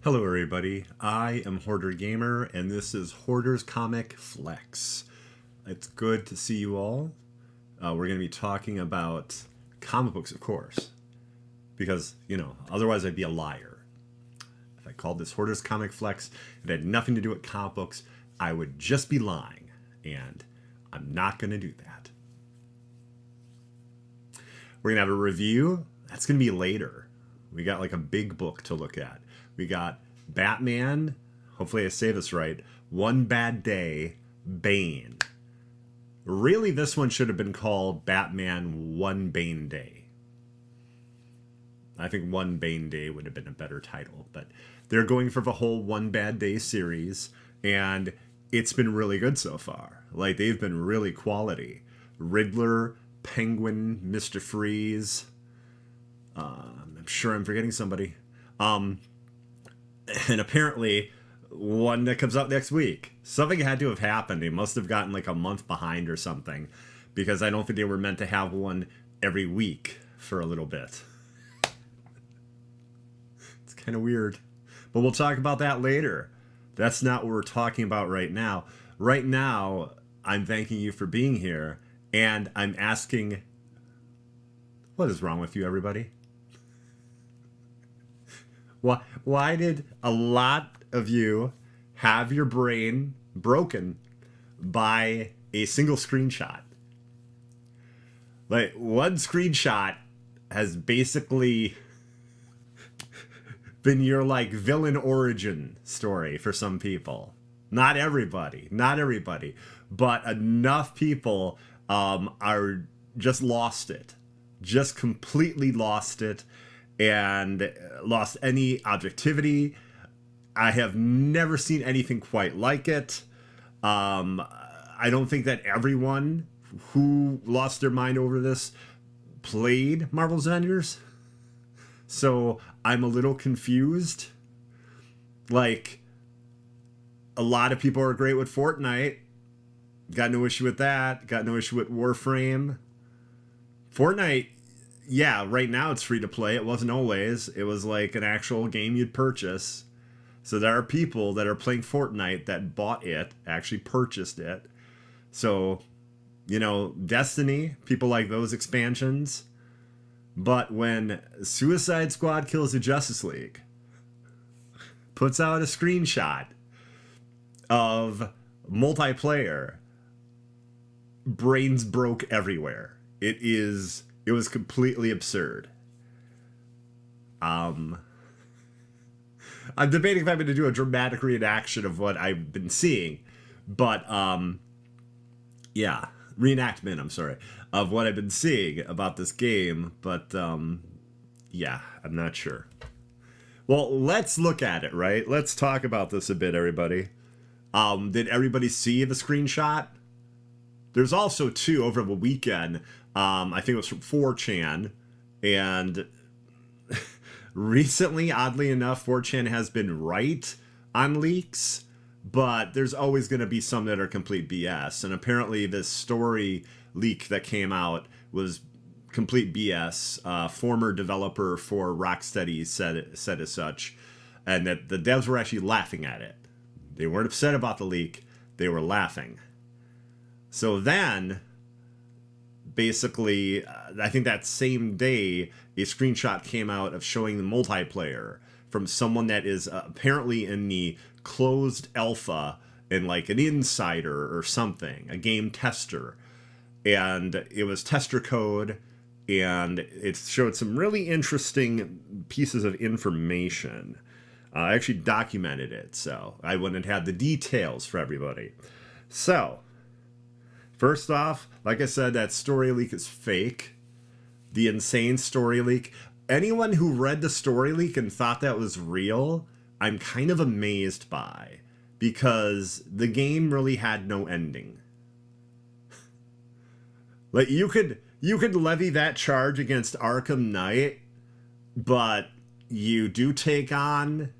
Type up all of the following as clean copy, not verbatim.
Hello everybody, I am Hoardergamer and this is Hoarder's Comic Flex. It's good to see you all. We're going to be talking about comic books, of course, because, otherwise I'd be a liar. If I called this Hoarder's Comic Flex, it had nothing to do with comic books, I would just be lying, and I'm not going to do that. We're going to have a review. That's going to be later. We got like a big book to look at. We got Batman, hopefully I say this right, One Bad Day, Bane. Really, this one should have been called Batman One Bane Day. I think One Bane Day would have been a better title, but they're going for the whole One Bad Day series, and it's been really good so far. Like, they've been really quality. Riddler, Penguin, Mr. Freeze. I'm sure I'm forgetting somebody. And apparently one that comes out next week. Something had to have happened. They must have gotten like a month behind or something, because I don't think they were meant to have one every week for a little bit. It's kind of weird. But we'll talk about that later. That's not what we're talking about right now. Right now, I'm thanking you for being here, and I'm asking, what is wrong with you, everybody? Why did a lot of you have your brain broken by a single screenshot? Like, one screenshot has basically been your, like, villain origin story for some people. Not everybody, but enough people are just lost it. Just completely lost it. And lost any objectivity. I have never seen anything quite like it. I don't think that everyone who lost their mind over this played Marvel's Avengers. So I'm a little confused. Like, a lot of people are great with Fortnite. Got no issue with that. Got no issue with Warframe. Fortnite, yeah, right now it's free to play. It wasn't always. It was like an actual game you'd purchase. So there are people that are playing Fortnite that bought it, actually purchased it. So, Destiny, people like those expansions. But when Suicide Squad Kills the Justice League puts out a screenshot of multiplayer, brains broke everywhere. It was completely absurd. I'm debating if I'm going to do a dramatic reenaction of what I've been seeing, but reenactment, I'm sorry, of what I've been seeing about this game, but I'm not sure. Well, let's look at it, right? Let's talk about this a bit, everybody. Did everybody see the screenshot? There's also two over the weekend. I think it was from 4chan, and recently, oddly enough, 4chan has been right on leaks, but there's always going to be some that are complete BS, and apparently this story leak that came out was complete BS. Former developer for Rocksteady said as such, and that the devs were actually laughing at it. They weren't upset about the leak, they were laughing. So then, basically, I think that same day, a screenshot came out of showing the multiplayer from someone that is apparently in the closed alpha and like an insider or something, a game tester. And it was tester code, and it showed some really interesting pieces of information. I actually documented it, so I went and had the details for everybody. So, first off, like I said, that story leak is fake. The insane story leak. Anyone who read the story leak and thought that was real, I'm kind of amazed by. Because the game really had no ending. Like, you could levy that charge against Arkham Knight, but you do take on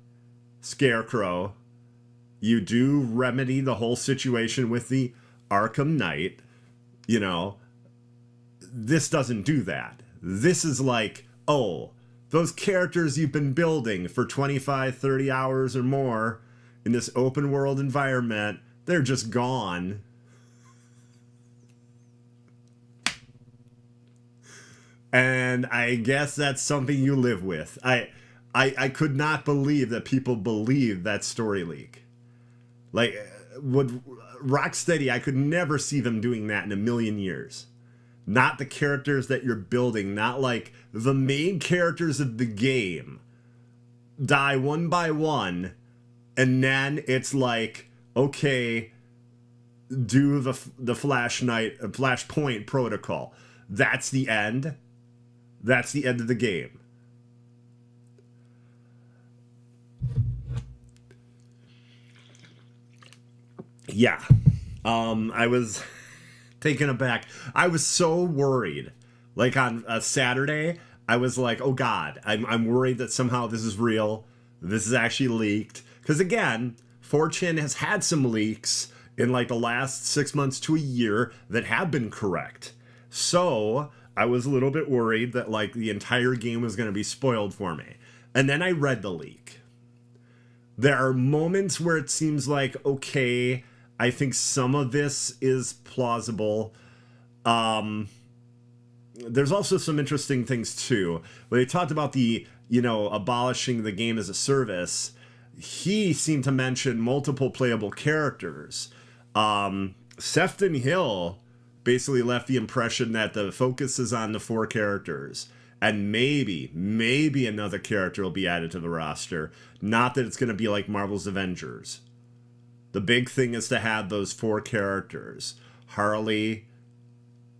Scarecrow. You do remedy the whole situation with the Arkham Knight. This doesn't do that. This is like, oh, those characters you've been building for 25, 30 hours or more in this open world environment, they're just gone. And I guess that's something you live with. I could not believe that people believed that story leak. Like, would Rocksteady, I could never see them doing that in a million years. Not the characters that you're building, not like the main characters of the game die one by one, and then it's like, okay, do the Flashpoint protocol. That's the end. That's the end of the game. Yeah. I was taken aback. I was so worried. Like on a Saturday, I was like, oh God, I'm worried that somehow this is real. This is actually leaked. Because again, 4chan has had some leaks in like the last 6 months to a year that have been correct. So I was a little bit worried that like the entire game was going to be spoiled for me. And then I read the leak. There are moments where it seems like, okay, I think some of this is plausible. There's also some interesting things too. When they talked about the, abolishing the game as a service, he seemed to mention multiple playable characters. Sefton Hill basically left the impression that the focus is on the 4 characters. And maybe another character will be added to the roster. Not that it's going to be like Marvel's Avengers. The big thing is to have those 4 characters. Harley,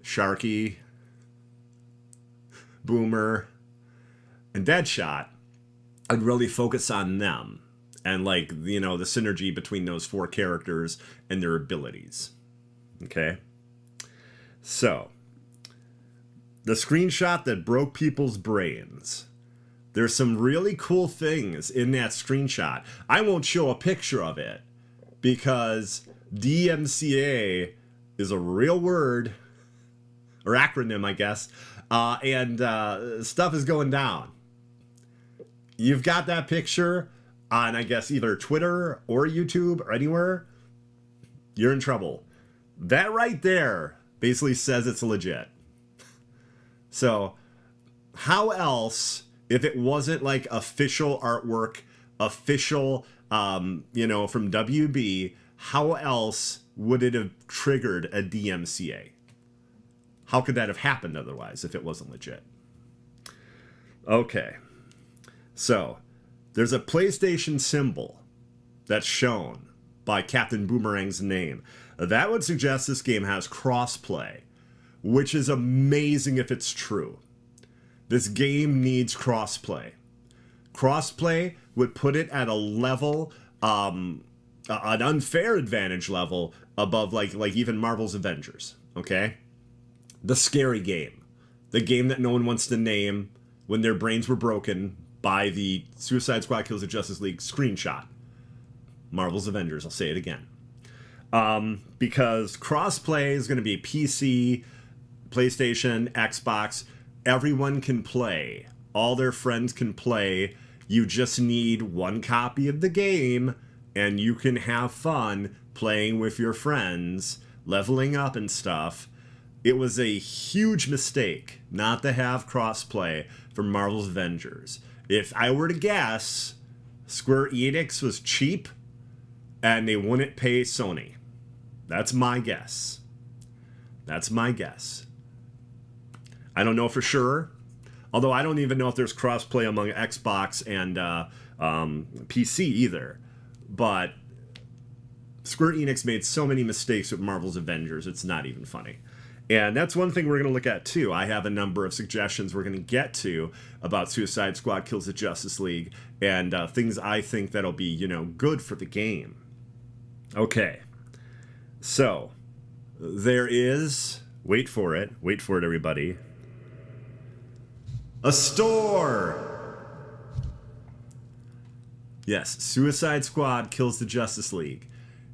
Sharky, Boomer, and Deadshot. I'd really focus on them. And like, the synergy between those 4 characters and their abilities. Okay? So, the screenshot that broke people's brains. There's some really cool things in that screenshot. I won't show a picture of it because DMCA is a real word, or acronym, I guess, and stuff is going down. You've got that picture on, I guess, either Twitter or YouTube or anywhere, you're in trouble. That right there basically says it's legit. So, how else, if it wasn't like official artwork, official, from WB, how else would it have triggered a DMCA? How could that have happened otherwise if it wasn't legit? Okay. So, there's a PlayStation symbol that's shown by Captain Boomerang's name. That would suggest this game has crossplay, which is amazing if it's true. This game needs crossplay. Crossplay would put it at a level, an unfair advantage level above like even Marvel's Avengers, okay? The scary game. The game that no one wants to name when their brains were broken by the Suicide Squad Kills the Justice League screenshot. Marvel's Avengers, I'll say it again. Because crossplay is going to be PC, PlayStation, Xbox. Everyone can play. All their friends can play. You just need one copy of the game, and you can have fun playing with your friends, leveling up and stuff. It was a huge mistake not to have crossplay for Marvel's Avengers. If I were to guess, Square Enix was cheap, and they wouldn't pay Sony. That's my guess. That's my guess. I don't know for sure. Although I don't even know if there's crossplay among Xbox and PC either. But Square Enix made so many mistakes with Marvel's Avengers, it's not even funny. And that's one thing we're going to look at too. I have a number of suggestions we're going to get to about Suicide Squad Kills the Justice League and things I think that'll be, good for the game. Okay. So, there is, wait for it everybody, a store! Yes, Suicide Squad Kills the Justice League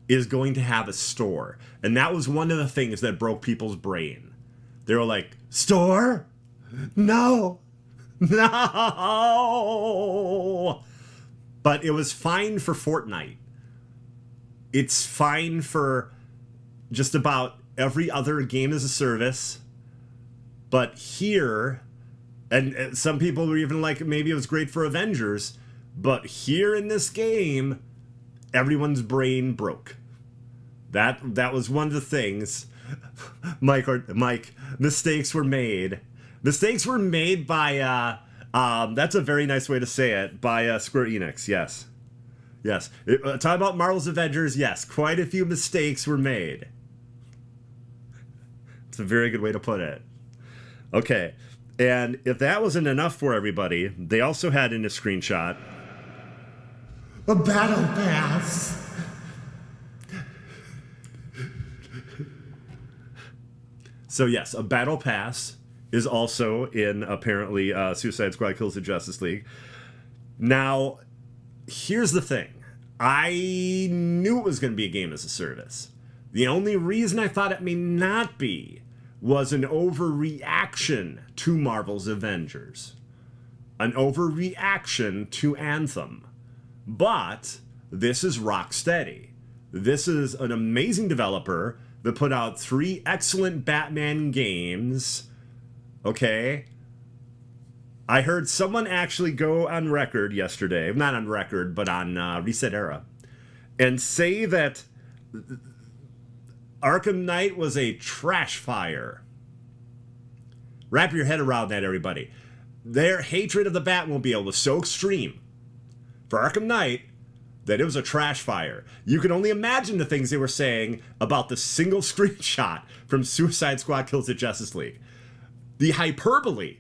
is going to have a store. And that was one of the things that broke people's brain. They were like, store? No! No! But it was fine for Fortnite. It's fine for just about every other game as a service. But here, and some people were even like, maybe it was great for Avengers, but here in this game, everyone's brain broke. That was one of the things. Mike, mistakes were made. Mistakes were made by, that's a very nice way to say it, by Square Enix, yes. Yes. Talk about Marvel's Avengers, yes, quite a few mistakes were made. It's a very good way to put it. Okay, and if that wasn't enough for everybody, they also had in a screenshot a battle pass. So yes, a battle pass is also in, apparently, Suicide Squad Kills the Justice League. Now, here's the thing. I knew it was going to be a game as a service. The only reason I thought it may not be was an overreaction to Marvel's Avengers. An overreaction to Anthem. But this is Rocksteady. This is an amazing developer that put out 3 excellent Batman games. Okay? I heard someone actually go on record yesterday, not on record, but on Reset Era, and say that Arkham Knight was a trash fire. Wrap your head around that, everybody. Their hatred of the Batmobile was so extreme for Arkham Knight that it was a trash fire. You can only imagine the things they were saying about the single screenshot from Suicide Squad Kills the Justice League. The hyperbole.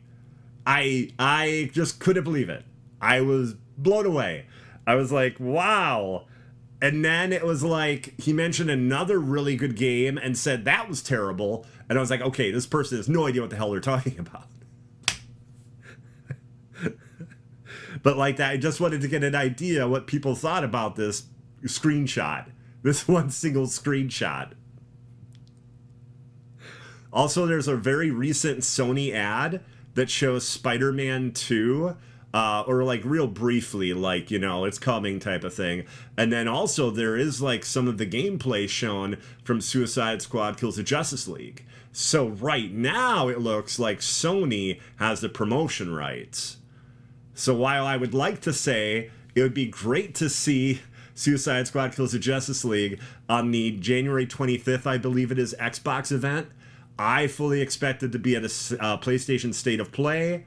I just couldn't believe it. I was blown away. I was like, wow. And then it was like, he mentioned another really good game and said that was terrible. And I was like, okay, this person has no idea what the hell they're talking about. But like that, I just wanted to get an idea what people thought about this screenshot. This one single screenshot. Also, there's a very recent Sony ad that shows Spider-Man 2, or like real briefly, like, you know, it's coming type of thing. And then also there is like some of the gameplay shown from Suicide Squad Kills the Justice League. So right now it looks like Sony has the promotion rights. So while I would like to say it would be great to see Suicide Squad Kills the Justice League on the January 25th, I believe it is, Xbox event, I fully expect it to be at a PlayStation State of Play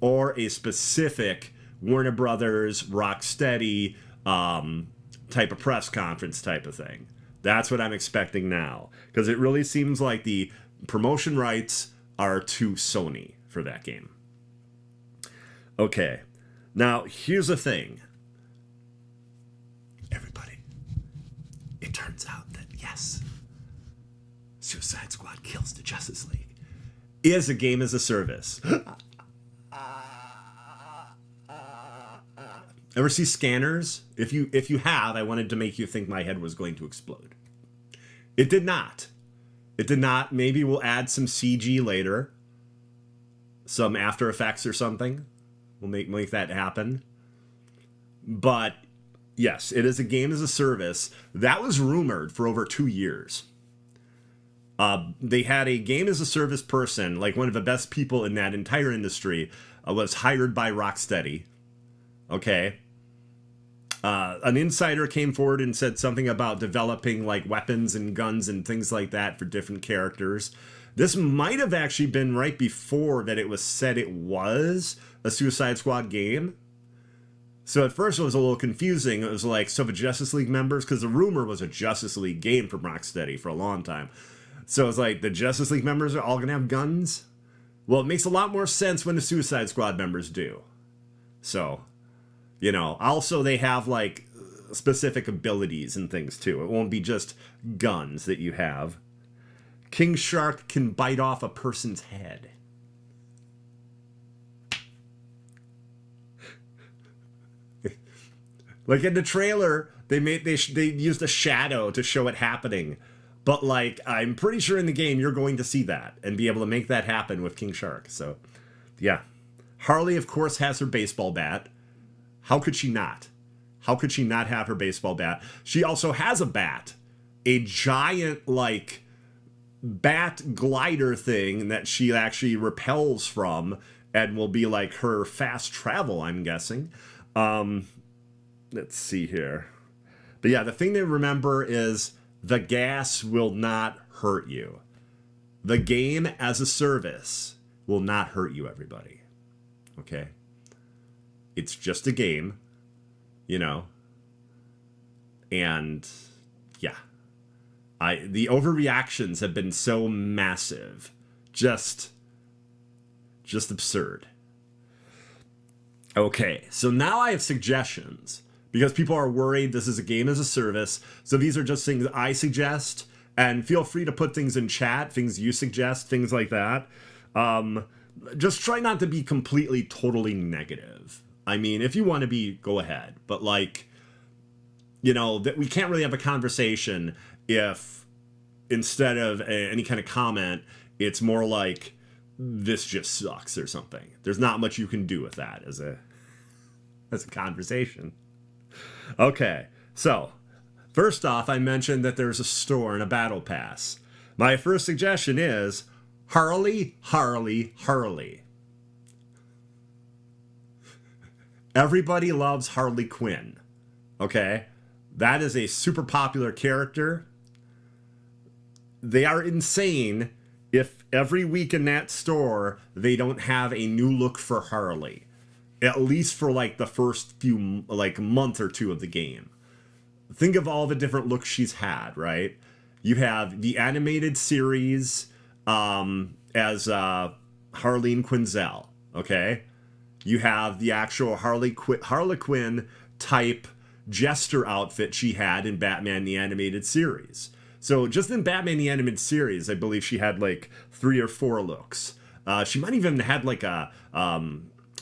or a specific Warner Brothers, Rocksteady type of press conference type of thing. That's what I'm expecting now, because it really seems like the promotion rights are to Sony for that game. Okay, now here's the thing. Everybody, it turns out that yes, Suicide Squad Kills the Justice League is a game as a service. Ever see Scanners? If you have, I wanted to make you think my head was going to explode. It did not. It did not. Maybe we'll add some CG later. Some After Effects or something. We'll make that happen. But yes, it is a game as a service. That was rumored for over 2 years. They had a game as a service person, like one of the best people in that entire industry, was hired by Rocksteady. Okay. An insider came forward and said something about developing like weapons and guns and things like that for different characters. This might have actually been right before that it was said it was a Suicide Squad game. So at first it was a little confusing. It was like, so the Justice League members, because the rumor was a Justice League game from Rocksteady for a long time. So it's like, the Justice League members are all going to have guns? Well, it makes a lot more sense when the Suicide Squad members do. So, you know, also they have like specific abilities and things too. It won't be just guns that you have. King Shark can bite off a person's head. Like in the trailer, they used a shadow to show it happening. But like, I'm pretty sure in the game you're going to see that and be able to make that happen with King Shark. So, yeah. Harley, of course, has her baseball bat. How could she not? How could she not have her baseball bat? She also has a bat, a giant, like, bat glider thing that she actually repels from and will be like her fast travel, I'm guessing. Let's see here. But yeah, the thing to remember is the gas will not hurt you. The game as a service will not hurt you, everybody. Okay? It's just a game, you know? And yeah. The overreactions have been so massive. Just absurd. Okay, so now I have suggestions. Because people are worried this is a game as a service. So these are just things I suggest. And feel free to put things in chat, things you suggest, things like that. Just try not to be completely, totally negative. I mean, if you want to be, go ahead. But like, you know, that we can't really have a conversation if instead of any kind of comment, it's more like, this just sucks or something. There's not much you can do with that as a conversation. Okay, so first off, I mentioned that there's a store and a battle pass. My first suggestion is Harley, Harley, Harley. Everybody loves Harley Quinn. Okay? That is a super popular character. They are insane if every week in that store they don't have a new look for Harley. At least for like the first few, like month or two of the game. Think of all the different looks she's had, right? You have the animated series as Harleen Quinzel, okay? You have the actual Harlequin type jester outfit she had in Batman the Animated Series. So just in Batman the Animated Series, I believe she had like 3 or 4 looks. She might even had like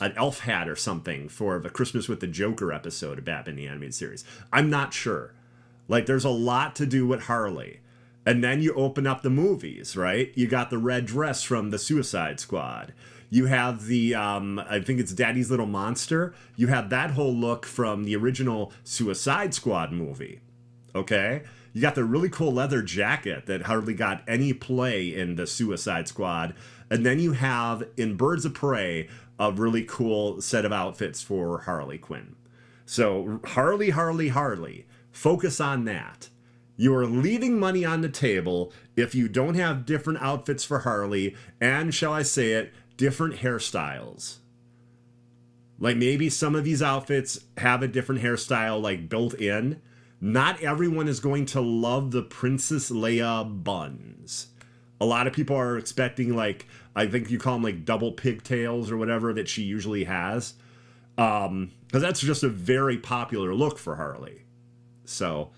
an elf hat or something for the Christmas with the Joker episode of Batman the Animated Series. I'm not sure. Like, there's a lot to do with Harley. And then you open up the movies, right? You got the red dress from the Suicide Squad. You have the, I think it's Daddy's Little Monster. You have that whole look from the original Suicide Squad movie. Okay? You got the really cool leather jacket that hardly got any play in the Suicide Squad. And then you have, in Birds of Prey, a really cool set of outfits for Harley Quinn. So Harley, Harley, Harley. Focus on that. You are leaving money on the table if you don't have different outfits for Harley and, shall I say it, different hairstyles. Like maybe some of these outfits have a different hairstyle like built in. Not everyone is going to love the Princess Leia buns. A lot of people are expecting, like, I think you call them like double pigtails or whatever that she usually has. Because that's just a very popular look for Harley. So,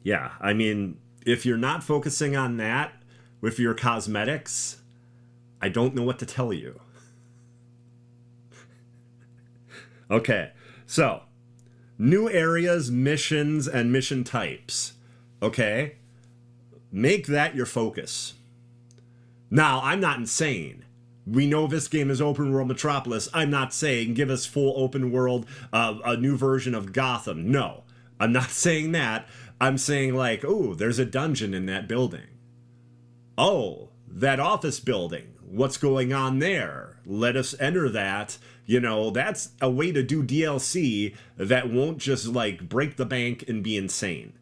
yeah, I mean, if you're not focusing on that with your cosmetics, I don't know what to tell you. Okay, so, new areas, missions, and mission types. Okay? Make that your focus. Now, I'm not insane. We know this game is open world Metropolis. I'm not saying give us full open world, a new version of Gotham. No, I'm not saying that. I'm saying like, oh, there's a dungeon in that building. Oh, that office building. What's going on there? Let us enter that. You know, that's a way to do DLC that won't just like break the bank and be insane.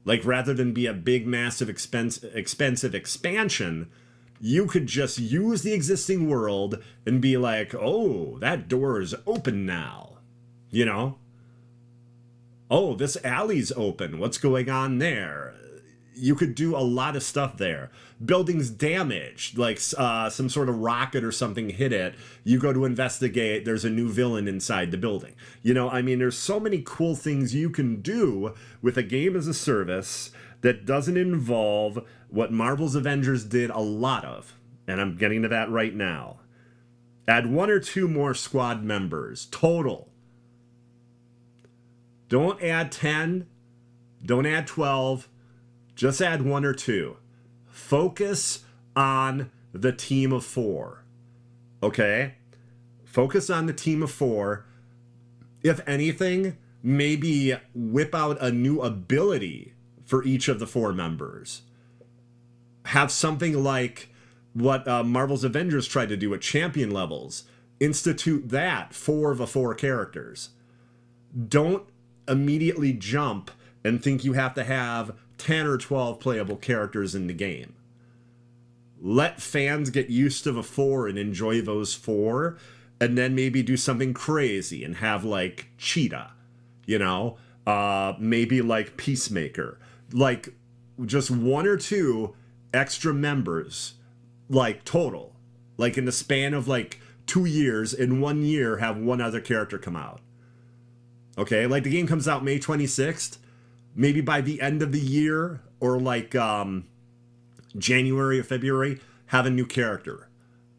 Like, rather than be a big, massive, expensive expansion, you could just use the existing world and be like, oh, that door is open now. You know? Oh, this alley's open. What's going on there? You could do a lot of stuff there. Buildings damaged, like some sort of rocket or something hit it. You go to investigate, there's a new villain inside the building. You know, I mean, there's so many cool things you can do with a game as a service that doesn't involve what Marvel's Avengers did a lot of. And I'm getting to that right now. Add 1 or 2 more squad members, total. Don't add 10. Don't add 12. Just add 1 or 2. Focus on the team of 4. Okay? Focus on the team of 4. If anything, maybe whip out a new ability for each of the 4 members. Have something like what Marvel's Avengers tried to do at champion levels. Institute that for the 4 characters. Don't immediately jump and think you have to have 10 or 12 playable characters in the game. Let fans get used to the 4 and enjoy those 4, and then maybe do something crazy and have like Cheetah, you know, maybe like Peacemaker, like just 1 or 2 extra members, like total, like in the span of like 2 years. In 1 year, have 1 other character come out. Okay, like the game comes out May 26th. Maybe by the end of the year, or like January or February, have a new character.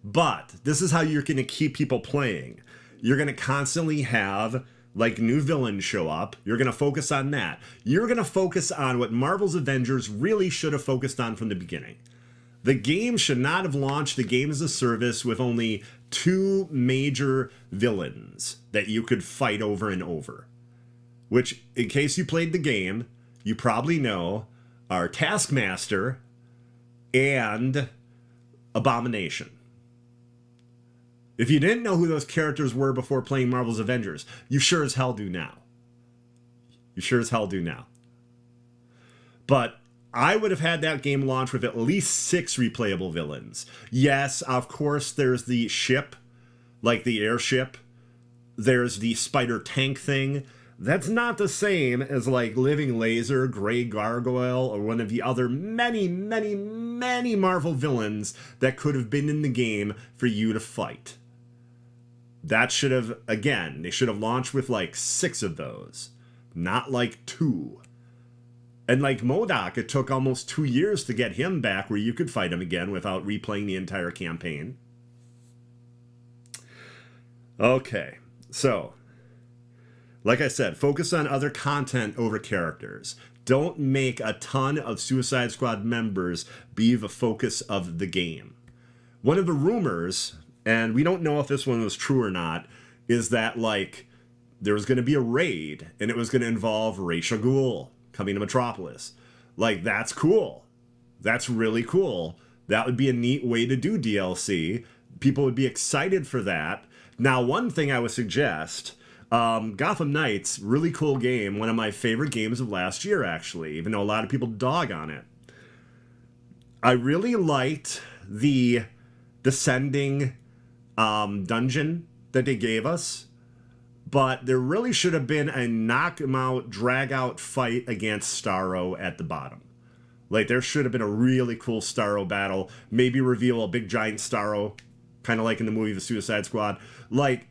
But this is how you're going to keep people playing. You're going to constantly have like new villains show up. You're going to focus on that. You're going to focus on what Marvel's Avengers really should have focused on from the beginning. The game should not have launched the game as a service with only 2 major villains that you could fight over and over. Which, in case you played the game, you probably know are Taskmaster and Abomination. If you didn't know who those characters were before playing Marvel's Avengers, you sure as hell do now. You sure as hell do now. But I would have had that game launch with at least 6 replayable villains. Yes, of course, there's the ship, like the airship. There's the spider tank thing. That's not the same as like Living Laser, Grey Gargoyle, or one of the other many, many, many Marvel villains that could have been in the game for you to fight. That should have, again, they should have launched with like 6 of those, not like 2. And like MODOK, it took almost 2 years to get him back where you could fight him again without replaying the entire campaign. Okay, so, like I said, focus on other content over characters. Don't make a ton of Suicide Squad members be the focus of the game. One of the rumors, and we don't know if this one was true or not, is that like there was going to be a raid and it was going to involve Ra's al Ghul coming to Metropolis. Like, that's cool. That's really cool. That would be a neat way to do DLC. People would be excited for that. Now, one thing I would suggest, Gotham Knights, really cool game. One of my favorite games of last year, actually, even though a lot of people dog on it. I really liked the descending dungeon that they gave us. But there really should have been a knock him out, drag out fight against Starro at the bottom. Like, there should have been a really cool Starro battle. Maybe reveal a big giant Starro, kind of like in the movie The Suicide Squad. Like,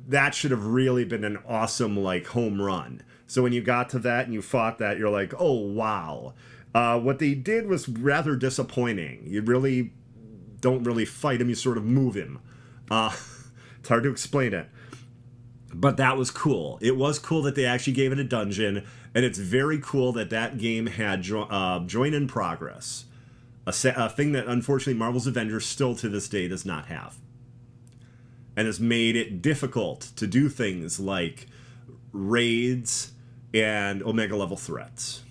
that should have really been an awesome, like, home run. So when you got to that and you fought that, you're like, oh, wow. What they did was rather disappointing. You really don't really fight him, you sort of move him. It's hard to explain it. But that was cool. It was cool that they actually gave it a dungeon, and it's very cool that that game had join in progress, a thing that unfortunately Marvel's Avengers still to this day does not have, and has made it difficult to do things like raids and Omega level threats.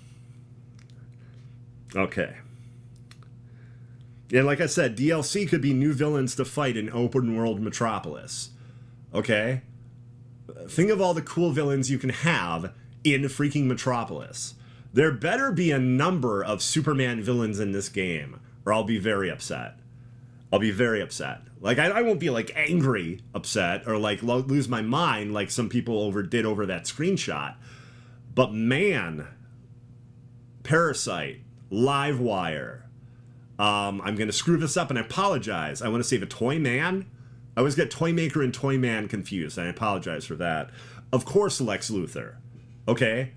Okay. And like I said, DLC could be new villains to fight in open world Metropolis. Okay? Think of all the cool villains you can have in freaking Metropolis. There better be a number of Superman villains in this game, or I'll be very upset. I'll be very upset. Like, I won't be, like, angry upset, or, like, lose my mind like some people did over that screenshot. But, man, Parasite, Livewire, I'm going to screw this up and I apologize. I want to say the Toy Man. I always get Toymaker and Toyman confused. I apologize for that. Of course, Lex Luthor. Okay?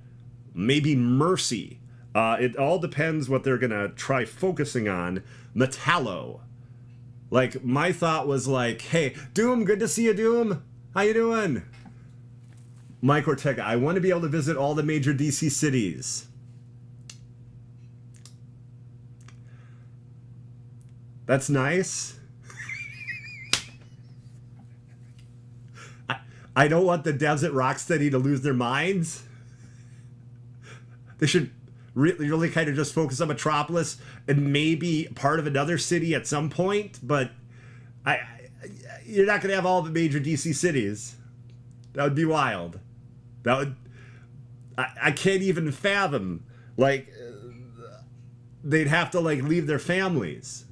Maybe Mercy. It all depends what they're going to try focusing on. Metallo. Like, my thought was like, hey, Doom, good to see you, Doom. How you doing? Mike Ortega, I want to be able to visit all the major DC cities. That's nice. I don't want the devs at Rocksteady to lose their minds. They should really kind of just focus on Metropolis and maybe part of another city at some point, but you're not going to have all the major DC cities. That would be wild. That would... I can't even fathom, like, they'd have to, like, leave their families.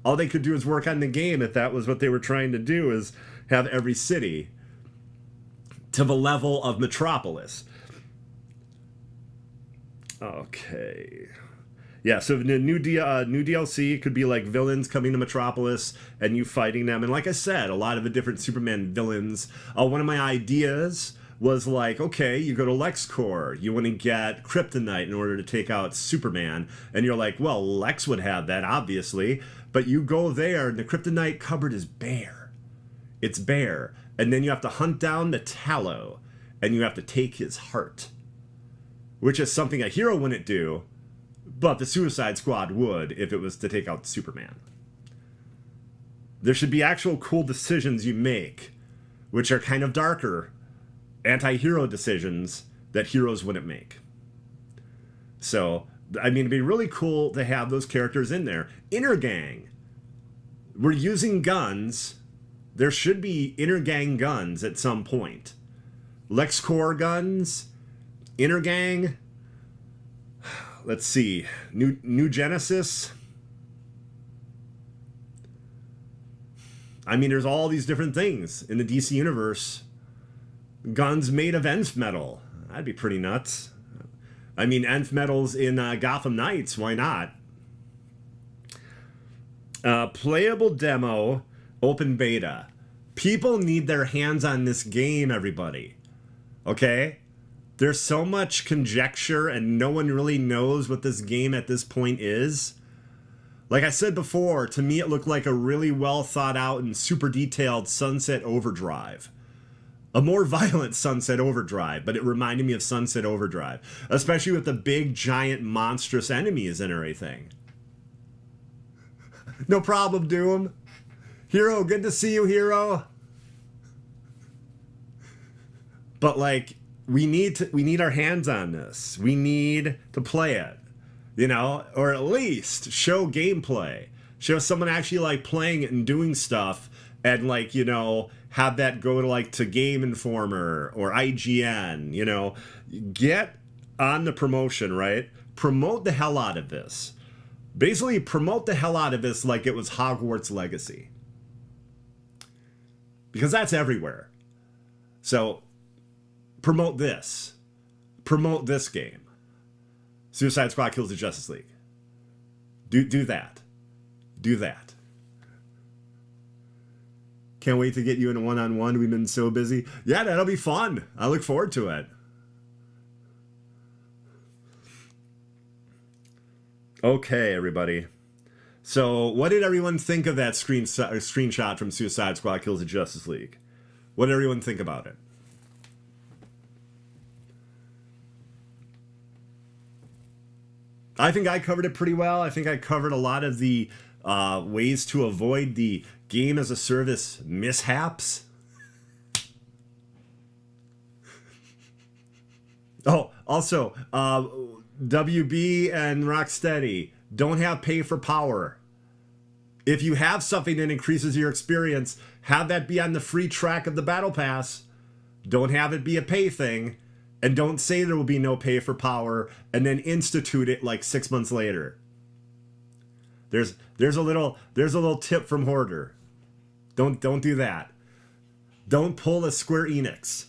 All they could do is work on the game if that was what they were trying to do, is have every city to the level of Metropolis. Okay. Yeah, so the new DLC could be like villains coming to Metropolis and you fighting them. And like I said, a lot of the different Superman villains. One of my ideas was like, okay, you go to LexCorp, you want to get kryptonite in order to take out Superman. And you're like, well, Lex would have that, obviously. But you go there and the kryptonite cupboard is bare. It's bare. And then you have to hunt down the Tallow and you have to take his heart. Which is something a hero wouldn't do, but the Suicide Squad would if it was to take out Superman. There should be actual cool decisions you make, which are kind of darker, anti-hero decisions that heroes wouldn't make. So, I mean, it'd be really cool to have those characters in there. Inner gang. We're using guns. There should be inner gang guns at some point. LexCorp guns. Inner gang. Let's see. New Genesis. I mean, there's all these different things in the DC universe. Guns made of nth metal. That'd be pretty nuts. I mean, nth metal's in Gotham Knights. Why not? Playable demo. Open beta. People need their hands on this game, everybody. Okay? There's so much conjecture and no one really knows what this game at this point is. Like I said before, to me it looked like a really well thought out and super detailed Sunset Overdrive. A more violent Sunset Overdrive, but it reminded me of Sunset Overdrive. Especially with the big, giant, monstrous enemies and everything. No problem, Doom. Hero, good to see you, Hero. But like... We need our hands on this. We need to play it, you know, or at least show gameplay. Show someone actually like playing it and doing stuff, and like, you know, have that go to like to Game Informer or IGN. You know, get on the promotion, right? Promote the hell out of this. Basically, promote the hell out of this like it was Hogwarts Legacy, because that's everywhere. So. Promote this. Promote this game. Suicide Squad kills the Justice League. Do that. Do that. Can't wait to get you in a one-on-one. We've been so busy. Yeah, that'll be fun. I look forward to it. Okay, everybody. So, what did everyone think of that screenshot from Suicide Squad kills the Justice League? What did everyone think about it? I think I covered it pretty well. I think I covered a lot of the ways to avoid the game as a service mishaps. Oh, also, WB and Rocksteady don't have pay for power. If you have something that increases your experience, have that be on the free track of the Battle Pass. Don't have it be a pay thing. And don't say there will be no pay for power and then institute it like 6 months later. There's a little tip from Hoarder. Don't do that. Don't pull a Square Enix.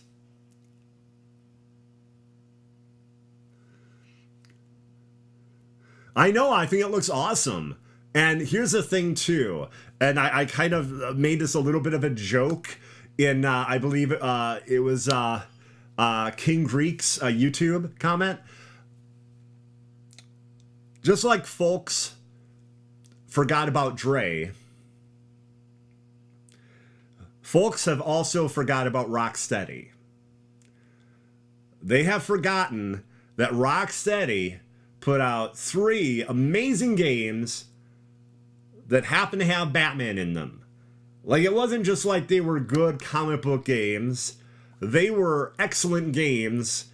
I know, I think it looks awesome. And here's the thing too, and I kind of made this a little bit of a joke in I believe it was King Greek's YouTube comment. Just like folks forgot about Dre, folks have also forgot about Rocksteady. They have forgotten that Rocksteady put out 3 amazing games that happen to have Batman in them. Like, it wasn't just like they were good comic book games. they were excellent games,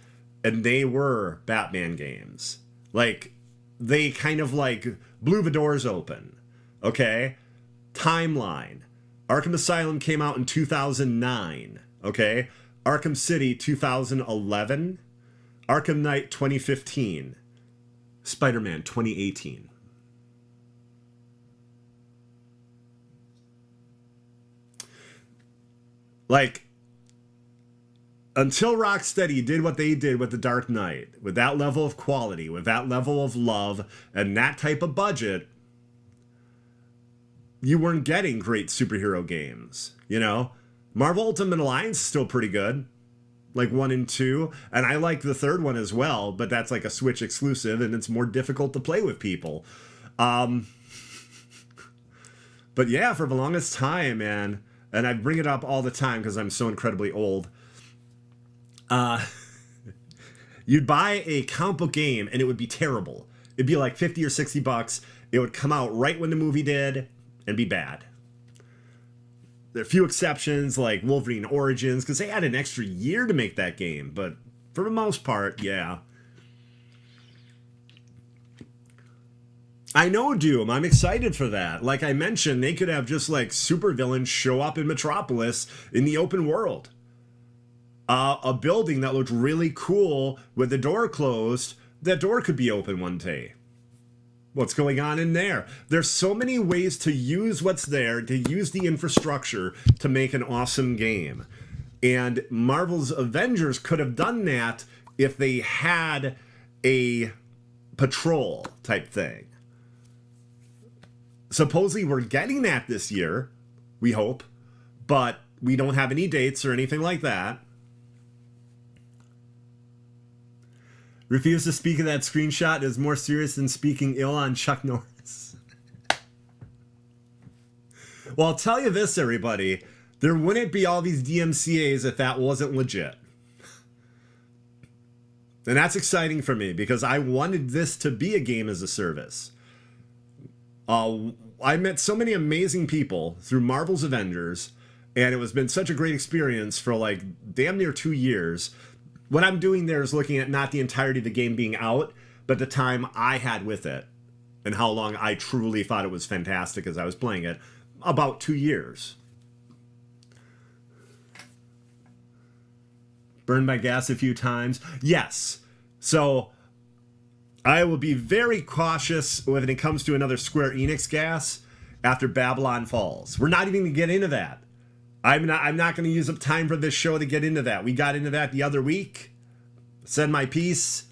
and they were Batman games. Like, they kind of like blew the doors open. Okay? Timeline. Arkham Asylum came out in 2009. Okay? Arkham City 2011. Arkham Knight 2015. Spider-Man 2018. Like, until Rocksteady did what they did with The Dark Knight, with that level of quality, with that level of love, and that type of budget, you weren't getting great superhero games, you know? Marvel Ultimate Alliance is still pretty good, like 1 and 2, and I like the third one as well, but that's like a Switch exclusive, and it's more difficult to play with people. But yeah, for the longest time, man, and I bring it up all the time because I'm so incredibly old, you'd buy a comic book game and it would be terrible. It'd be like 50 or 60 bucks. It would come out right when the movie did and be bad. There are a few exceptions like Wolverine Origins because they had an extra year to make that game, but for the most part, yeah. I know Doom. I'm excited for that. Like I mentioned, they could have just like supervillains show up in Metropolis in the open world. A building that looked really cool with the door closed, that door could be open one day. What's going on in there? There's so many ways to use what's there, to use the infrastructure to make an awesome game. And Marvel's Avengers could have done that if they had a patrol type thing. Supposedly we're getting that this year, we hope, but we don't have any dates or anything like that. Refuse to speak of that screenshot is more serious than speaking ill on Chuck Norris. Well, I'll tell you this, everybody. There wouldn't be all these DMCAs if that wasn't legit. And that's exciting for me because I wanted this to be a game as a service. I met so many amazing people through Marvel's Avengers, and it has been such a great experience for like damn near 2 years. What I'm doing there is looking at not the entirety of the game being out, but the time I had with it and how long I truly thought it was fantastic as I was playing it. About 2 years. Burned my gas a few times. Yes. So I will be very cautious when it comes to another Square Enix gas after Babylon Falls. We're not even going to get into that. I'm not going to use up time for this show to get into that. We got into that the other week. Said my piece.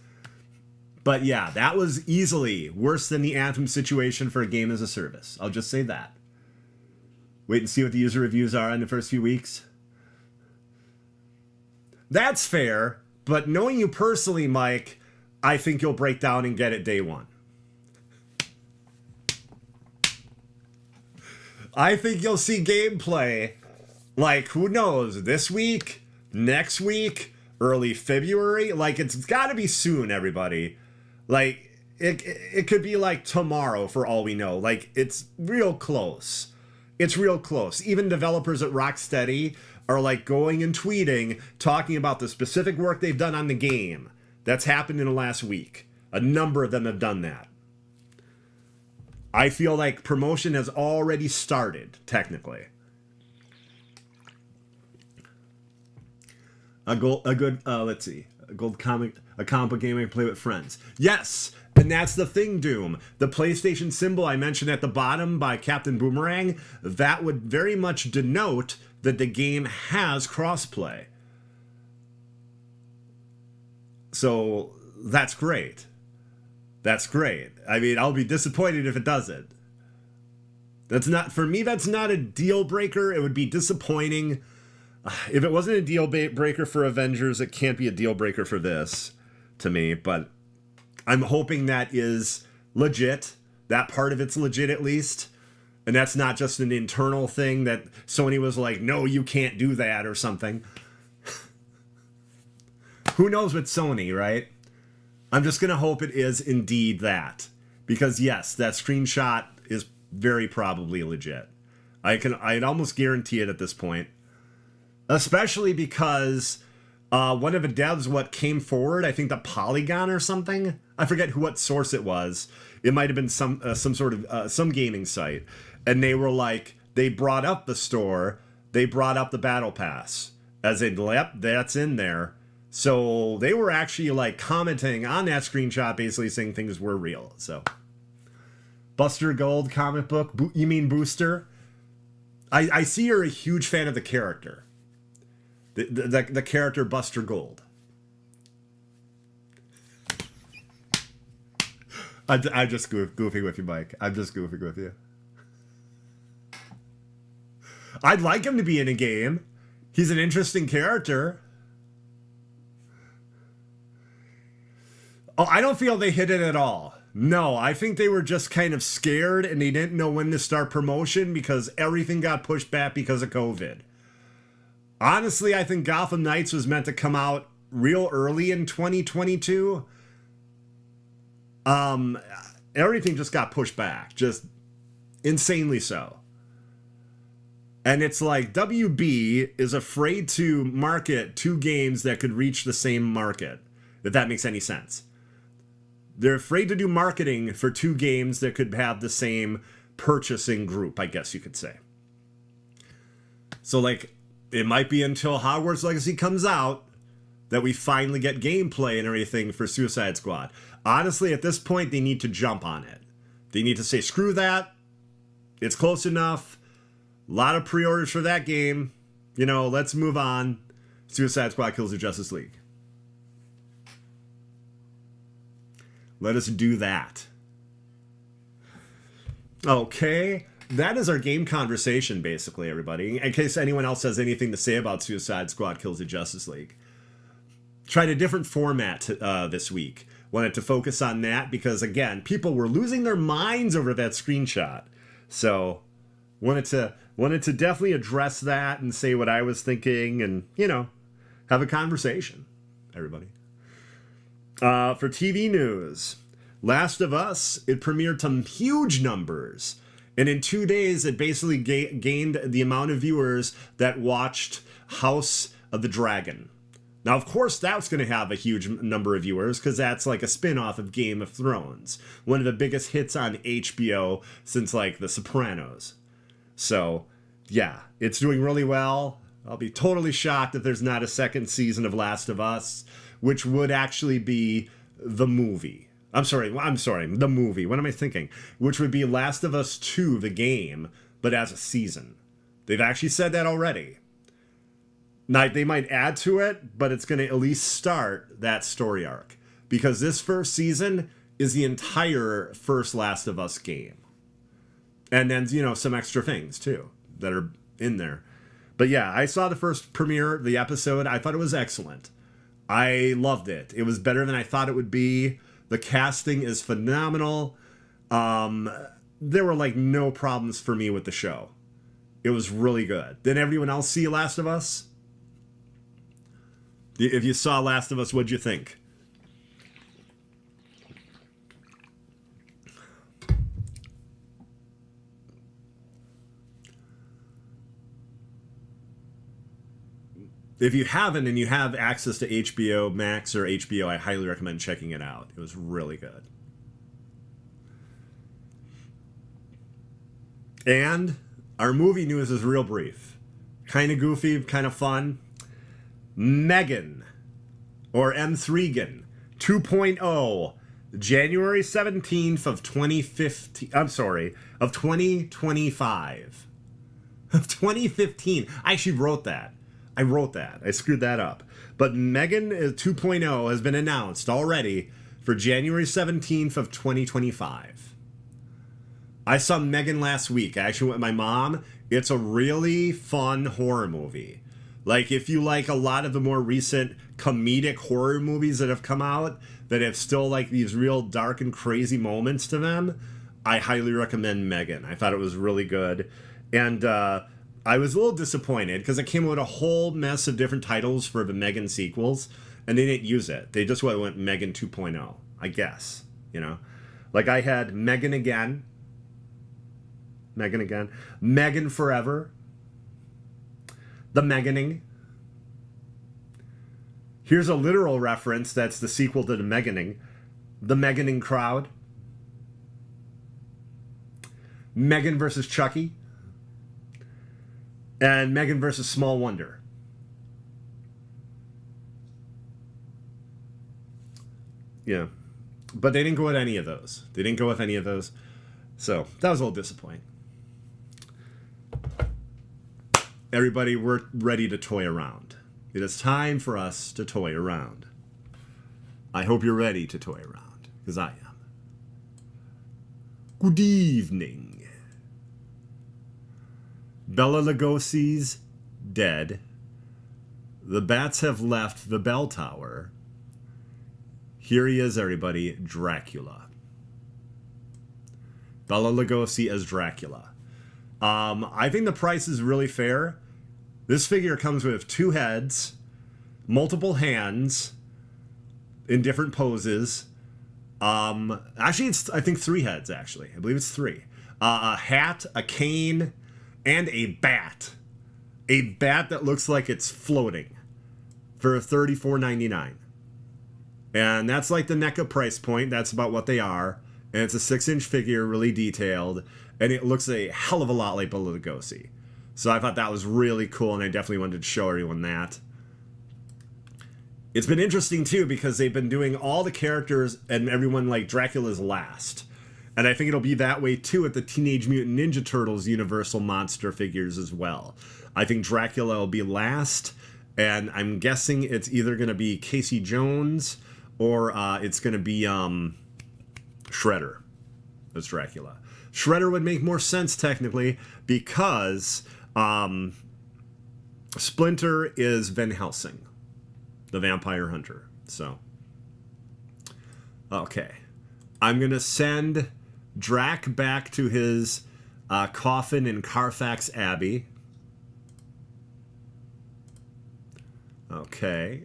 But yeah, that was easily worse than the Anthem situation for a game as a service. I'll just say that. Wait and see what the user reviews are in the first few weeks. That's fair, but knowing you personally, Mike, I think you'll break down and get it day one. I think you'll see gameplay, like, who knows, this week, next week, early February? Like, it's gotta be soon, everybody. Like, it could be like tomorrow for all we know. Like, it's real close. It's real close. Even developers at Rocksteady are like going and tweeting, talking about the specific work they've done on the game. That's happened in the last week. A number of them have done that. I feel like promotion has already started, technically. A comic book game I play with friends. Yes, and that's the thing, Doom. The PlayStation symbol I mentioned at the bottom by Captain Boomerang, that would very much denote that the game has crossplay. So that's great. That's great. I mean, I'll be disappointed if it doesn't. That's not, for me, that's not a deal breaker. It would be disappointing. If it wasn't a deal breaker for Avengers, it can't be a deal breaker for this, to me. But I'm hoping that is legit. That part of it's legit, at least. And that's not just an internal thing that Sony was like, no, you can't do that or something. Who knows with Sony, right? I'm just going to hope it is indeed that. Because yes, that screenshot is very probably legit. I'd almost guarantee it at this point. Especially because One of the devs came forward, I think the Polygon or something. I forget what source it was. It might have been some sort of some gaming site, and they were like, they brought up the store, they brought up the battle pass, as in, yep, that's in there. So they were actually like commenting on that screenshot, basically saying things were real. So Buster Gold comic book, you mean Booster? I see you're a huge fan of the character. The character Buster Gold. I'm just goofing with you, Mike. I'm just goofing with you. I'd like him to be in a game. He's an interesting character. Oh, I don't feel they hit it at all. No, I think they were just kind of scared and they didn't know when to start promotion because everything got pushed back because of COVID. Honestly, I think Gotham Knights was meant to come out real early in 2022. Everything just got pushed back, just insanely so. And it's like WB is afraid to market two games that could reach the same market, if that makes any sense. They're afraid to do marketing for two games that could have the same purchasing group, I guess you could say. So, like, it might be until Hogwarts Legacy comes out that we finally get gameplay and everything for Suicide Squad. Honestly, at this point, they need to jump on it. They need to say, screw that. It's close enough. A lot of pre-orders for that game. You know, let's move on. Suicide Squad Kills the Justice League. Let us do that. Okay. That is our game conversation, basically, everybody. In case anyone else has anything to say about Suicide Squad Kills the Justice League. Tried a different format this week. Wanted to focus on that because, again, people were losing their minds over that screenshot. So, wanted to definitely address that and say what I was thinking and, you know, have a conversation, everybody. For TV news, Last of Us, it premiered to huge numbers. And in 2 days, it basically gained the amount of viewers that watched House of the Dragon. Now, of course, that's going to have a huge number of viewers because that's like a spin-off of Game of Thrones. One of the biggest hits on HBO since, like, The Sopranos. So, yeah, it's doing really well. I'll be totally shocked if there's not a second season of Last of Us, which would actually be the movie. I'm sorry, the movie. What am I thinking? Which would be Last of Us 2, the game, but as a season. They've actually said that already. Now, they might add to it, but it's going to at least start that story arc. Because this first season is the entire first Last of Us game. And then, you know, some extra things, too, that are in there. But yeah, I saw the first premiere, the episode. I thought it was excellent. I loved it. It was better than I thought it would be. The casting is phenomenal. There were, like, no problems for me with the show. It was really good. Did everyone else see Last of Us? If you saw Last of Us, what'd you think? If you haven't and you have access to HBO Max or HBO, I highly recommend checking it out. It was really good. And our movie news is real brief. Kind of goofy, kind of fun. Megan, or M3gan 2.0, January 17th of 2015. I'm sorry, of 2025. Of 2015. I actually wrote that. I screwed that up. But Megan 2.0 has been announced already for January 17th of 2025. I saw Megan last week. I actually went with my mom. It's a really fun horror movie. Like, if you like a lot of the more recent comedic horror movies that have come out that have still, like, these real dark and crazy moments to them, I highly recommend Megan. I thought it was really good. And, I was a little disappointed because it came with a whole mess of different titles for the Megan sequels, and they didn't use it. They just went Megan 2.0, I guess, you know? Like, I had Megan Again, Megan Forever, The Meganing, Here's a literal reference that's the sequel to the Meganing. The Meganing crowd. Megan versus Chucky. And Megan versus Small Wonder. Yeah. But they didn't go with any of those. They didn't go with any of those. So that was a little disappointing. Everybody, we're ready to toy around. It is time for us to toy around. I hope you're ready to toy around, because I am. Good evening. Bela Lugosi's dead. The bats have left the bell tower. Here he is, everybody, Dracula. Bela Lugosi as Dracula. I think the price is really fair. This figure comes with 2 heads, multiple hands in different poses. Actually, it's, I think, 3 heads, actually. I believe it's 3. A hat, a cane, and a bat. A bat that looks like it's floating for $34.99. And that's like the NECA price point. That's about what they are. And it's a 6-inch figure, really detailed. And it looks a hell of a lot like Bela Lugosi. So I thought that was really cool, and I definitely wanted to show everyone that. It's been interesting, too, because they've been doing all the characters and everyone like Dracula's last. And I think it'll be that way, too, at the Teenage Mutant Ninja Turtles Universal Monster figures as well. I think Dracula will be last, and I'm guessing it's either going to be Casey Jones or it's going to be Shredder as Dracula. Shredder would make more sense, technically, because Splinter is Van Helsing, the vampire hunter. So, okay. I'm going to send Drac back to his coffin in Carfax Abbey. Okay.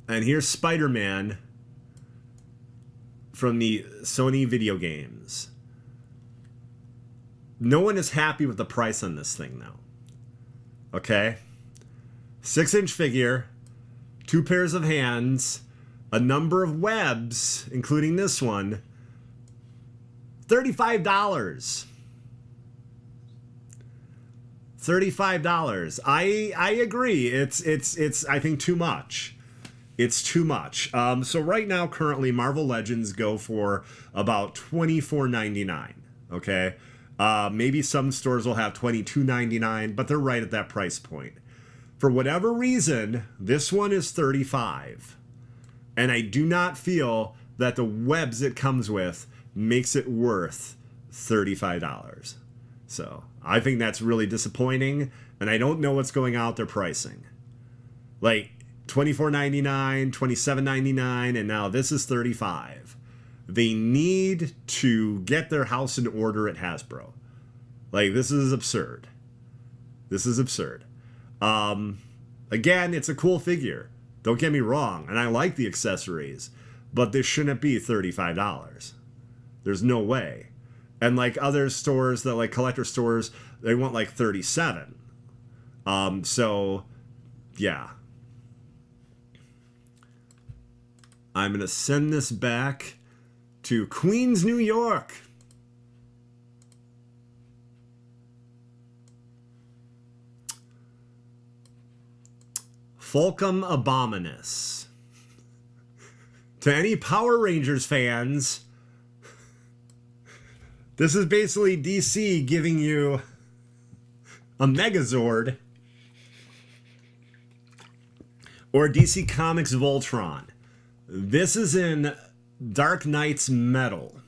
And here's Spider-Man from the Sony video games. No one is happy with the price on this thing now. Okay? 6-inch figure, 2 pairs of hands, a number of webs, including this one. $35. $35. I agree. It's I think too much. It's too much. So right now, currently, Marvel Legends go for about $24.99. Okay, maybe some stores will have $22.99, but they're right at that price point. For whatever reason, this one is $35, and I do not feel that the webs it comes with makes it worth $35. So I think that's really disappointing, and I don't know what's going out their pricing. Like $24.99, $27.99, and now this is $35. They need to get their house in order at Hasbro. Like, this is absurd. This is absurd. Again, it's a cool figure. Don't get me wrong, and I like the accessories, but this shouldn't be $35. There's no way. And like other stores that like collector stores, they want like $37. So yeah. I'm going to send this back to Queens, New York. Fulcum Abominus. To any Power Rangers fans, this is basically DC giving you a Megazord or DC Comics Voltron. This is in Dark Knight's metal.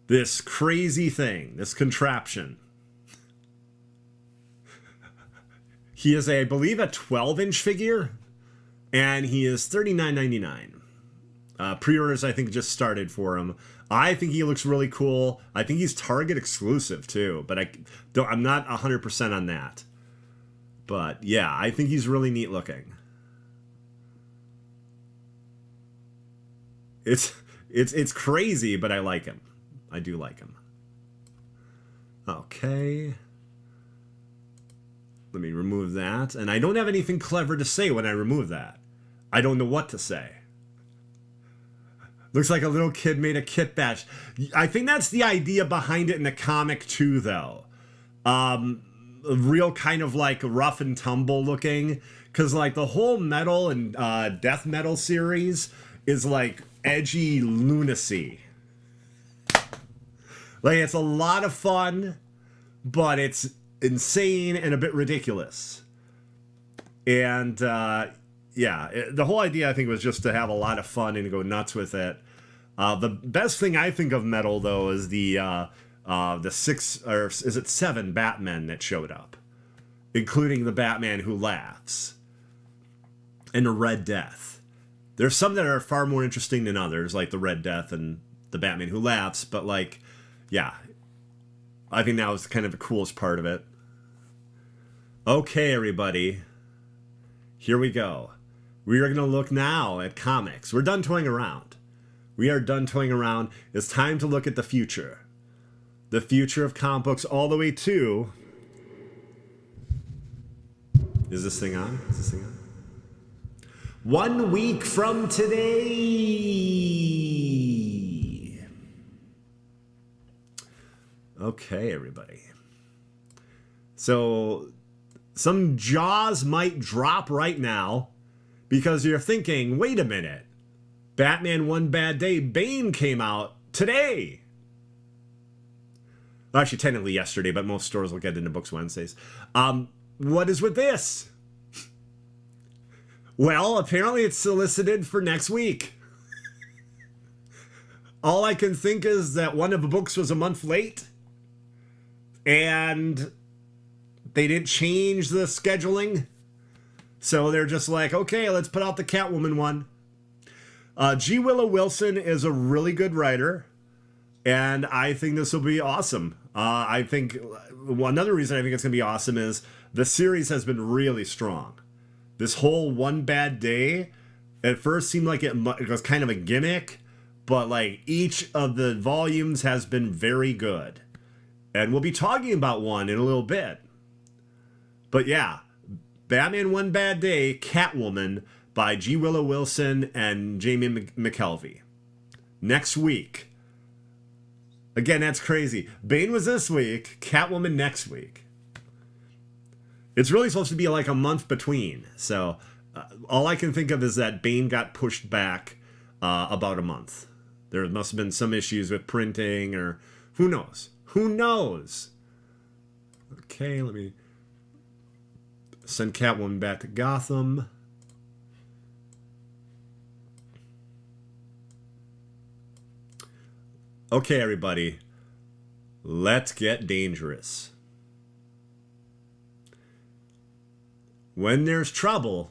This crazy thing, this contraption. He is, I believe, a 12-inch figure, and he is $39.99. Pre-orders, I think, just started for him. I think he looks really cool. I think he's Target exclusive, too, but I'm not 100% on that. But, yeah, I think he's really neat looking. It's crazy, but I like him. I do like him. Okay. Let me remove that. And I don't have anything clever to say when I remove that. I don't know what to say. Looks like a little kid made a kit bash. I think that's the idea behind it in the comic too, though. Real kind of like rough and tumble looking. Because like the whole metal and death metal series is like edgy lunacy. Like it's a lot of fun, but it's insane and a bit ridiculous. And the whole idea I think was just to have a lot of fun and go nuts with it. The best thing I think of metal though is the 6 or is it 7 Batmen that showed up, including the Batman who laughs and the Red Death. There's some that are far more interesting than others, like the Red Death and the Batman who laughs, but like, yeah, I think that was kind of the coolest part of it. Okay, everybody, here we go. We are going to look now at comics. We're done toying around. We are done toying around. It's time to look at the future. The future of comic books all the way to... Is this thing on? Is this thing on? 1 week from today. Okay, everybody. So, some jaws might drop right now because you're thinking, wait a minute. Batman One Bad Day, Bane came out today. Well, actually, technically yesterday, but most stores will get into books Wednesdays. What is with this? Well, apparently it's solicited for next week. All I can think is that one of the books was a month late, and they didn't change the scheduling. So they're just like, okay, let's put out the Catwoman one. G. Willow Wilson is a really good writer, and I think this will be awesome. I think another reason I think it's going to be awesome is the series has been really strong. This whole One Bad Day, at first seemed like it was kind of a gimmick, but like each of the volumes has been very good. And we'll be talking about one in a little bit. But yeah, Batman One Bad Day, Catwoman by G. Willow Wilson and Jamie McKelvey. Next week. Again, that's crazy. Bane was this week, Catwoman next week. It's really supposed to be like a month between. So all I can think of is that Bane got pushed back about a month. There must have been some issues with printing or who knows? Who knows? Okay, let me send Catwoman back to Gotham. Okay, everybody, let's get dangerous. When there's trouble,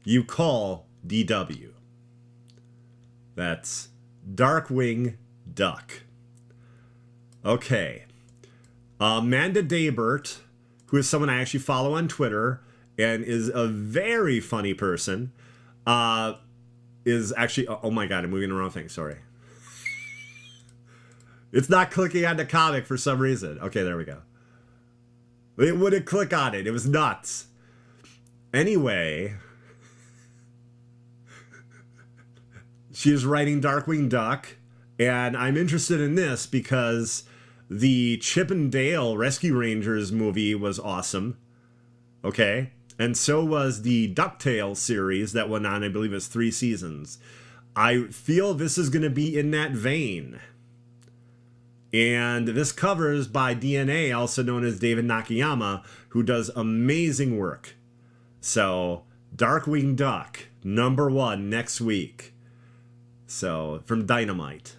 you call DW. That's Darkwing Duck. Okay. Amanda Daybert, who is someone I actually follow on Twitter and is a very funny person, is actually... Oh my god, I'm moving the wrong thing. Sorry. It's not clicking on the comic for some reason. Okay, there we go. It wouldn't click on it. It was nuts. Anyway, she's writing Darkwing Duck, and I'm interested in this because the Chip and Dale Rescue Rangers movie was awesome. Okay? And so was the DuckTales series that went on, I believe it was 3 seasons. I feel this is going to be in that vein. And this cover is by DNA, also known as David Nakayama, who does amazing work. So, Darkwing Duck, #1 next week. So, from Dynamite.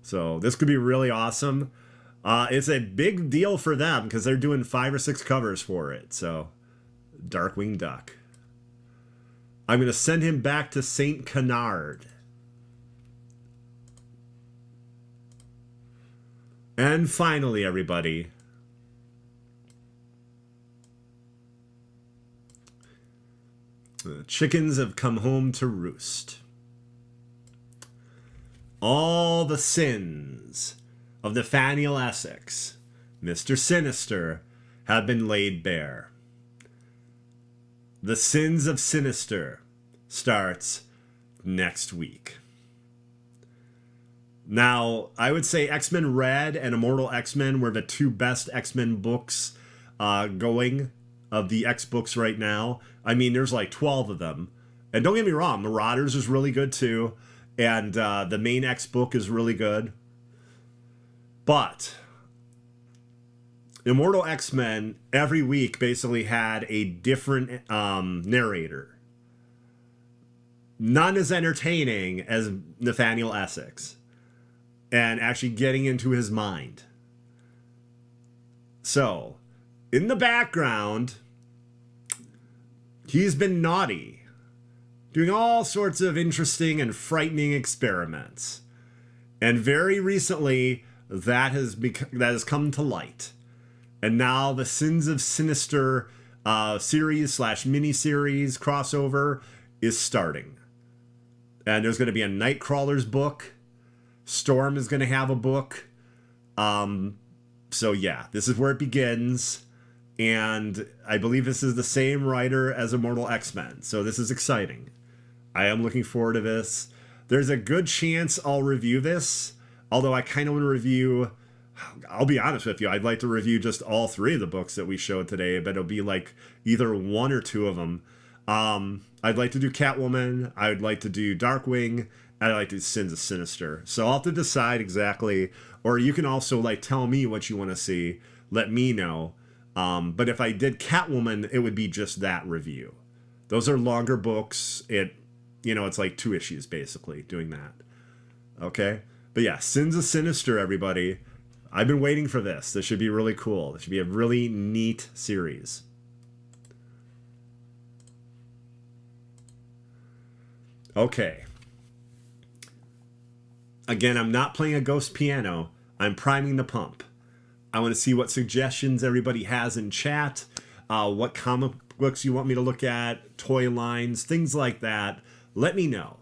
So, this could be really awesome. It's a big deal for them because they're doing 5 or 6 covers for it. So, Darkwing Duck. I'm going to send him back to St. Canard. And finally, everybody, the chickens have come home to roost. All the sins of Nathaniel Essex, Mr. Sinister, have been laid bare. The Sins of Sinister starts next week. Now, I would say X-Men Red and Immortal X-Men were the two best X-Men books going of the X books right now. I mean, there's like 12 of them. And don't get me wrong, Marauders is really good too. And the main X book is really good. But Immortal X-Men every week basically had a different narrator. None as entertaining as Nathaniel Essex. And actually getting into his mind. So, in the background, he's been naughty, doing all sorts of interesting and frightening experiments. And very recently, that has come to light. And now the Sins of Sinister series / mini-series crossover is starting. And there's going to be a Nightcrawler's book. Storm is going to have a book. So yeah, this is where it begins. And I believe this is the same writer as Immortal X-Men. So this is exciting. I am looking forward to this. There's a good chance I'll review this. Although I kind of want to review... I'll be honest with you. I'd like to review just all 3 of the books that we showed today. But it'll be like either 1 or 2 of them. I'd like to do Catwoman. I would like to do Darkwing. I'd like to do Sins of Sinister. So I'll have to decide exactly. Or you can also like tell me what you want to see. Let me know. But if I did Catwoman, it would be just that review. Those are longer books. It's like 2 issues basically doing that. Okay? But yeah, Sins of Sinister, everybody. I've been waiting for this. This should be really cool. This should be a really neat series. Okay. Again, I'm not playing a ghost piano. I'm priming the pump. I want to see what suggestions everybody has in chat, what comic books you want me to look at, toy lines, things like that. Let me know.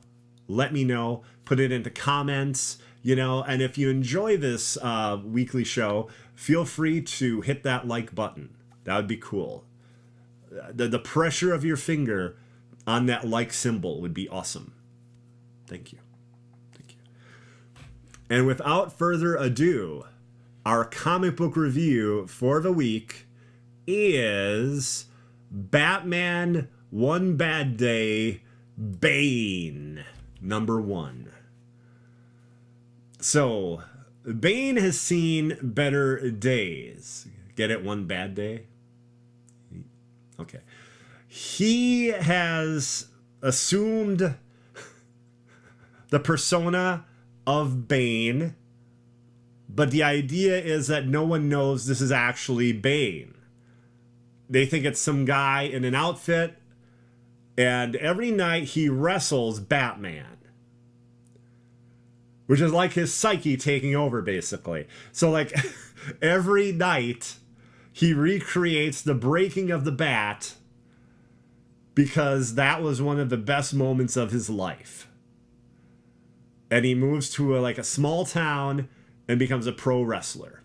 Let me know. Put it into comments, and if you enjoy this weekly show, feel free to hit that like button. That would be cool. The pressure of your finger on that like symbol would be awesome. Thank you. And without further ado, our comic book review for the week is Batman One Bad Day, Bane, #1. So, Bane has seen better days. Get it? One bad day? Okay. He has assumed the persona of Bane, but the idea is that no one knows this is actually Bane. They think it's some guy in an outfit, and every night he wrestles Batman, which is like his psyche taking over, basically. So, like, every night he recreates the breaking of the bat because that was one of the best moments of his life. And he moves to a small town and becomes a pro wrestler.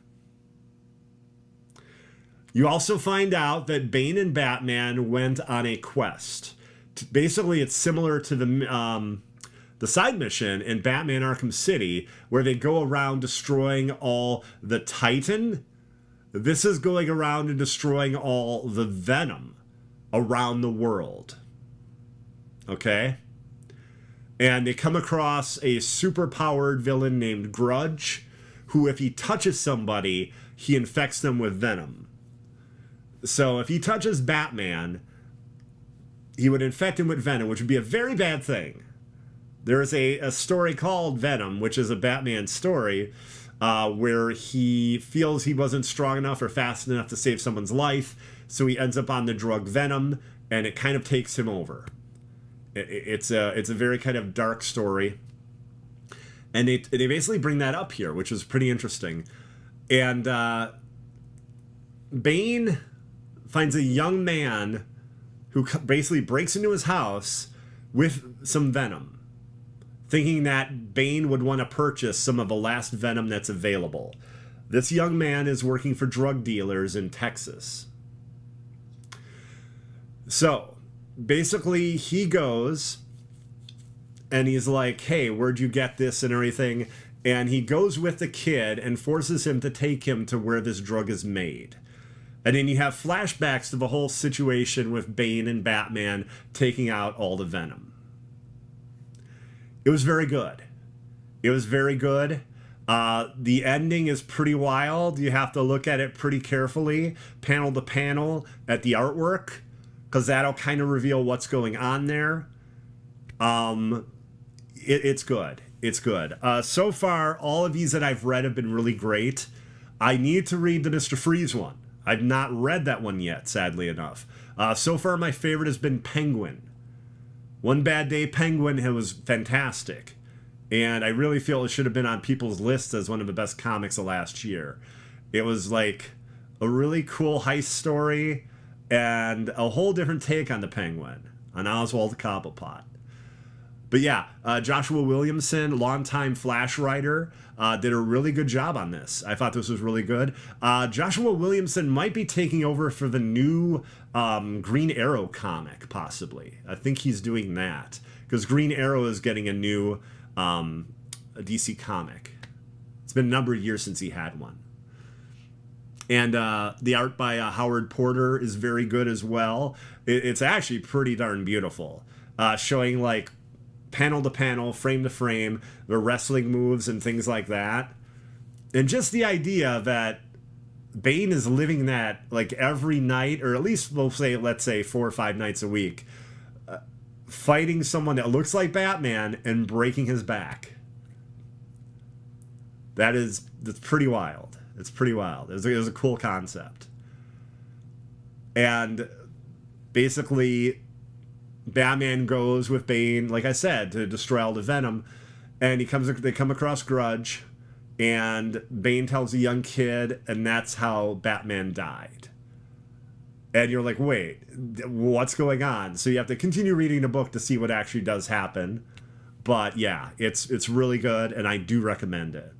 You also find out that Bane and Batman went on a quest. Basically, it's similar to the side mission in Batman Arkham City, where they go around destroying all the Titan. This is going around and destroying all the Venom around the world. Okay? And they come across a super-powered villain named Grudge, who, if he touches somebody, he infects them with venom. So if he touches Batman, he would infect him with venom, which would be a very bad thing. There is a story called Venom, which is a Batman story, where he feels he wasn't strong enough or fast enough to save someone's life, so he ends up on the drug Venom, and it kind of takes him over. It's a very kind of dark story, and they basically bring that up here, which is pretty interesting. And Bane finds a young man who basically breaks into his house with some venom, thinking that Bane would want to purchase some of the last venom that's available. This young man is working for drug dealers in Texas. So basically, he goes and he's like, hey, where'd you get this and everything? And he goes with the kid and forces him to take him to where this drug is made. And then you have flashbacks to the whole situation with Bane and Batman taking out all the venom. It was very good. It was very good. The ending is pretty wild. You have to look at it pretty carefully, panel to panel, at the artwork, because that'll kind of reveal what's going on there. It's good. It's good. So far, all of these that I've read have been really great. I need to read the Mr. Freeze one. I've not read that one yet, sadly enough. So far, my favorite has been Penguin. One Bad Day Penguin was fantastic. And I really feel it should have been on people's lists as one of the best comics of last year. It was like a really cool heist story and a whole different take on the Penguin, on Oswald Cobblepot. But yeah, Joshua Williamson, longtime Flash writer, did a really good job on this. I thought this was really good. Joshua Williamson might be taking over for the new Green Arrow comic, possibly. I think he's doing that, because Green Arrow is getting a new DC comic. It's been a number of years since he had one. And the art by Howard Porter is very good as well. It's actually pretty darn beautiful, showing like panel to panel, frame to frame, the wrestling moves and things like that. And just the idea that Bane is living that like every night, or at least let's say 4 or 5 nights a week, fighting someone that looks like Batman and breaking his back. That's pretty wild. It's pretty wild. It was a cool concept. And basically, Batman goes with Bane, like I said, to destroy all the venom, and they come across Grudge, and Bane tells a young kid, and that's how Batman died. And you're like, wait, what's going on? So you have to continue reading the book to see what actually does happen. But yeah, it's really good, and I do recommend it.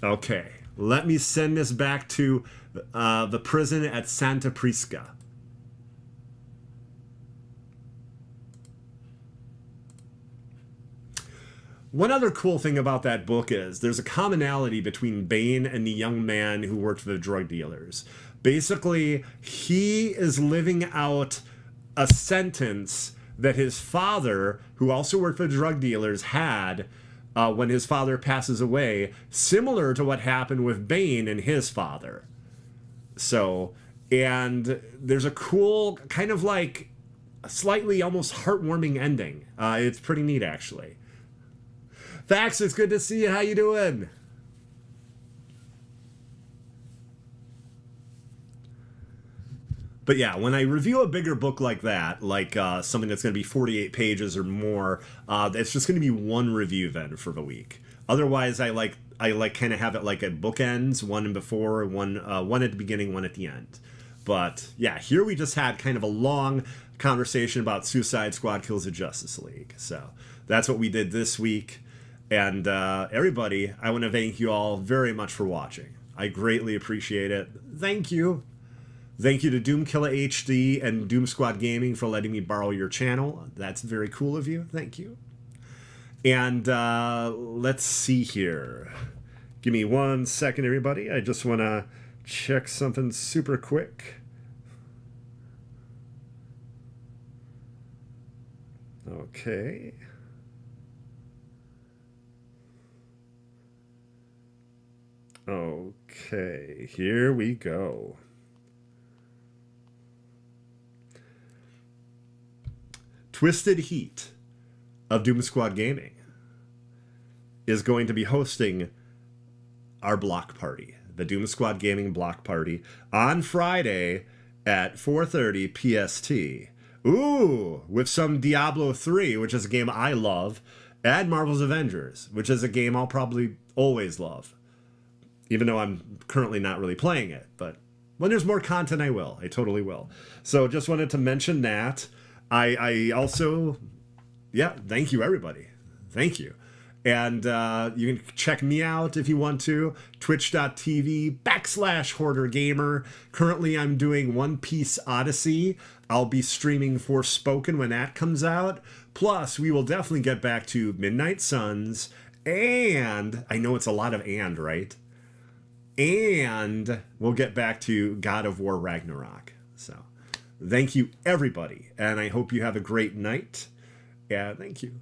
Okay, let me send this back to the prison at Santa Prisca. One other cool thing about that book is there's a commonality between Bane and the young man who worked for the drug dealers. Basically, he is living out a sentence that his father, who also worked for the drug dealers, had when his father passes away, similar to what happened with Bane and his father. So, and there's a cool, kind of like a slightly almost heartwarming ending. It's pretty neat, actually. Fax, it's good to see you. How you doing? But yeah, when I review a bigger book like that, like something that's going to be 48 pages or more, it's just going to be one review then for the week. Otherwise, I like kind of have it like at bookends, one before, one at the beginning, one at the end. But yeah, here we just had kind of a long conversation about Suicide Squad Kills the Justice League. So that's what we did this week. And everybody, I want to thank you all very much for watching. I greatly appreciate it. Thank you. Thank you to Doomkiller HD and Doom Squad Gaming for letting me borrow your channel. That's very cool of you. Thank you. And let's see here. Give me 1 second, everybody. I just want to check something super quick. Okay. Okay, here we go. Twisted Heat of Doom Squad Gaming is going to be hosting our block party, the Doom Squad Gaming block party, on Friday at 4:30 PST. Ooh, with some Diablo 3, which is a game I love, and Marvel's Avengers, which is a game I'll probably always love. Even though I'm currently not really playing it. But when there's more content, I will. I totally will. So just wanted to mention that. I also, yeah, thank you, everybody. Thank you. And you can check me out if you want to. Twitch.tv/Hoardergamer. Currently, I'm doing One Piece Odyssey. I'll be streaming Forspoken when that comes out. Plus, we will definitely get back to Midnight Suns. And I know it's a lot of and, right? And we'll get back to God of War Ragnarok. So, thank you, everybody. And I hope you have a great night. Yeah, thank you.